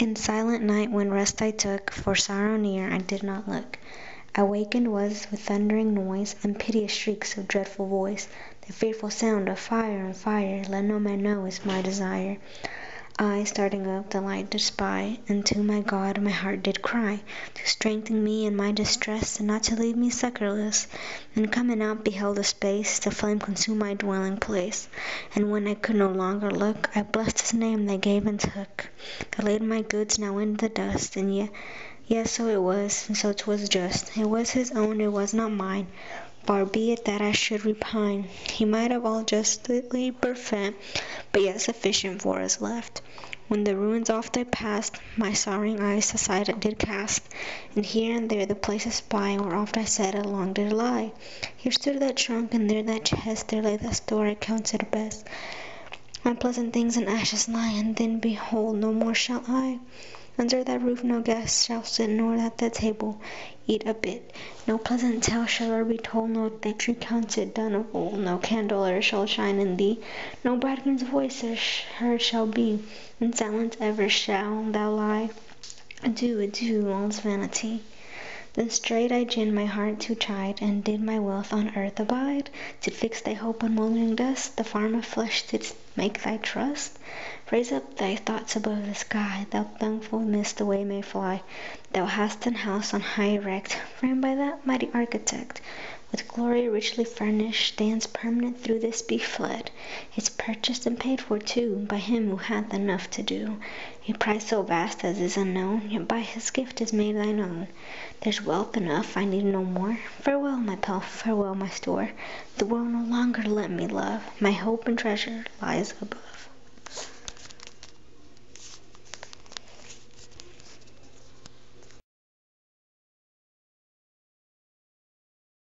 In silent night when rest I took, for sorrow near I did not look. I wakened was with thundering noise, and piteous shrieks of dreadful voice. The fearful sound of fire on fire, let no man know is my desire. I, starting up, the light did spy, and to my God my heart did cry, to strengthen me in my distress, and not to leave me succourless. And coming out beheld a space, the flame consume my dwelling place. And when I could no longer look, I blessed his name that gave and took, that laid my goods now in the dust, and yes, so it was, and so 'twas just. It was his own, it was not mine. Far be it that I should repine. He might have all justly bereft, but yet sufficient for us left. When the ruins oft I passed, my sorrowing eyes aside did cast, and here and there the places spy, where oft I said I long did lie. Here stood that trunk, and there that chest, there lay that store I counted best. My pleasant things in ashes lie, and then behold, no more shall I. Under that roof no guest shall sit, nor at that table eat a bit. No pleasant tale shall e'er be told, no victory counted done of old. No candle e'er shall shine in thee, no bridegroom's voice e'er heard shall be. In silence ever shall thou lie. Adieu, adieu, all's vanity. Then straight I gin my heart to chide, and did my wealth on earth abide? Did fix thy hope on mouldering dust? The farm of flesh didst make thy trust? Raise up thy thoughts above the sky, thou thankful mist away may fly. Thou hast an house on high erect, framed by that mighty architect. With glory richly furnished, stands permanent through this be fled. It's purchased and paid for too, by him who hath enough to do. A price so vast as is unknown, yet by his gift is made thine own. There's wealth enough, I need no more. Farewell my pelf, farewell my store. The world no longer let me love, my hope and treasure lies above.